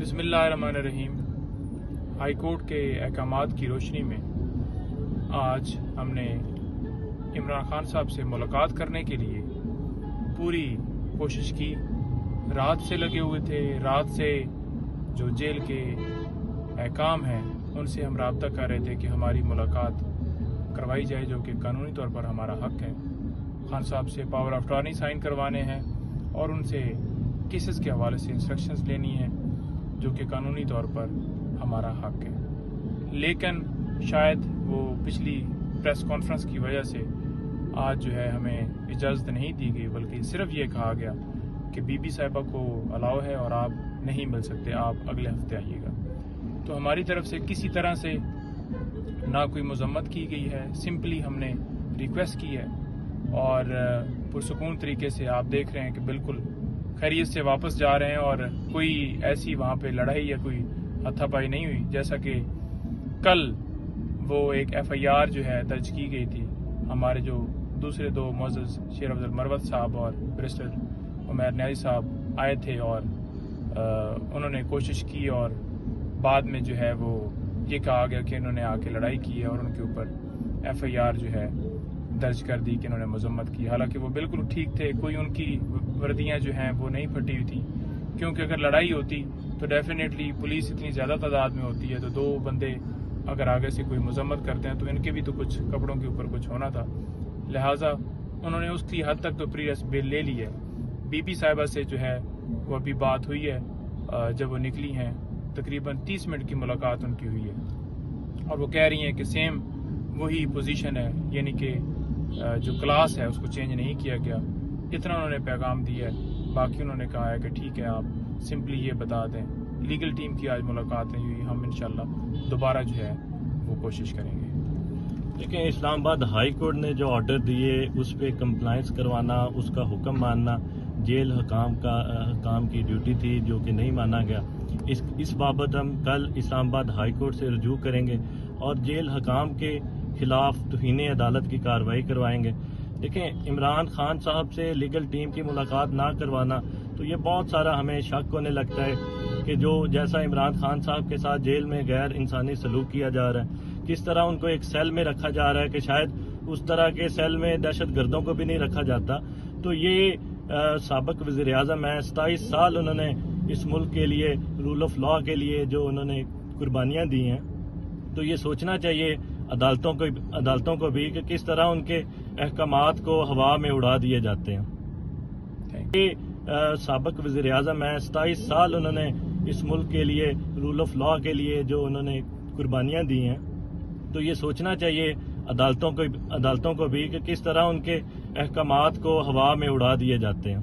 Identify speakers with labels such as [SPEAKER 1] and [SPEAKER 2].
[SPEAKER 1] बिस्मिल्लाहिर्रहमानिर्रहीम। High court के अहकामात की रोशनी में आज हमने इमरान खान साहब से मुलाकात करने के लिए पूरी कोशिश की। रात से लगे हुए थे। रात से जो जेल के अहकाम हैं उनसे हम राब्ता कर रहे थे कि हमारी मुलाकात करवाई जाए, जो कि कानूनी तौर पर हमारा हक है। खान साहब से पावर ऑफ अटॉर्नी साइन करवाने हैं और उनसे केसेस के हवाले से इंस्ट्रक्शंस लेनी है, जो कि कानूनी तौर पर हमारा हक है। लेकिन शायद वो पिछली प्रेस कॉन्फ्रेंस की वजह से आज जो है हमें इजाज़त नहीं दी गई, बल्कि सिर्फ ये कहा गया कि बीबी साहिबा को अलाउ है और आप नहीं मिल सकते, आप अगले हफ्ते आइएगा। तो हमारी तरफ से किसी तरह से ना कोई मजम्मत की गई है, सिंपली हमने रिक्वेस्ट की है और पुरसुकून तरीके से आप देख रहे हैं कि बिल्कुल खैरियत से वापस जा रहे हैं और कोई ऐसी वहाँ पे लड़ाई या कोई हाथापाई नहीं हुई। जैसा कि कल वो एक FIR जो है दर्ज की गई थी, हमारे जो दूसरे दो मुअज़्ज़ज़ शेर अफजल मरवत साहब और बैरिस्टर उमैर न्याज़ी साहब आए थे और उन्होंने कोशिश की और बाद में जो है वो ये कहा गया कि इन्होंने आके लड़ाई की है और उनके ऊपर FIR जो है दर्ज कर दी कि इन्होंने मजम्मत की। हालांकि वो बिल्कुल ठीक थे, कोई उनकी वर्दियाँ जो हैं वो नहीं फटी हुई थी, क्योंकि अगर लड़ाई होती तो डेफिनेटली पुलिस इतनी ज़्यादा तादाद में होती है तो दो बंदे अगर आगे से कोई मजम्मत करते हैं तो इनके भी तो कुछ कपड़ों के ऊपर कुछ होना था। लिहाजा उन्होंने उसकी हद तक तो प्री अरेस्ट बेल ले ली है। बीबी साहिबा से जो है वो अभी बात हुई है, जब वो निकली हैं तकरीबन 30 मिनट की मुलाकात उनकी हुई है और वो कह रही हैं कि सेम वही पोजीशन है, यानी कि जो क्लास है उसको चेंज नहीं किया गया। इतना उन्होंने पैगाम दिया है। बाकी उन्होंने कहा है कि ठीक है, आप सिंपली ये बता दें। लीगल टीम की आज मुलाकात नहीं हुई, हम इंशाल्लाह दोबारा जो है वो कोशिश करेंगे।
[SPEAKER 2] देखिए, इस्लामाबाद हाई कोर्ट ने जो ऑर्डर दिए उस पर कंप्लाइंस करवाना, उसका हुक्म मानना जेल हकाम की ड्यूटी थी, जो कि नहीं माना गया। इस बाबत हम कल इस्लामाबाद हाई कोर्ट से रजू करेंगे और जेल हकाम के खिलाफ तौहीन अदालत की कार्रवाई करवाएंगे। देखें, इमरान खान साहब से लीगल टीम की मुलाकात ना करवाना, तो ये बहुत सारा हमें शक होने लगता है कि जो जैसा इमरान खान साहब के साथ जेल में गैर इंसानी सलूक किया जा रहा है, किस तरह उनको एक सेल में रखा जा रहा है कि शायद उस तरह के सेल में दहशत गर्दों को भी नहीं रखा जाता। तो ये साबिक वज़ीर आज़म है, 27 साल उन्होंने इस मुल्क के लिए, रूल ऑफ लॉ के लिए जो उन्होंने कुर्बानियाँ दी हैं, तो ये सोचना चाहिए अदालतों को भी कि किस तरह उनके अहकामात को हवा में उड़ा दिए जाते हैं। ये साबिक वज़ीर आज़म है, 27 साल उन्होंने इस मुल्क के लिए, रूल ऑफ लॉ के लिए जो उन्होंने कुर्बानियाँ दी हैं, तो ये सोचना चाहिए अदालतों को भी कि किस तरह उनके अहकामात को हवा में उड़ा दिए जाते हैं।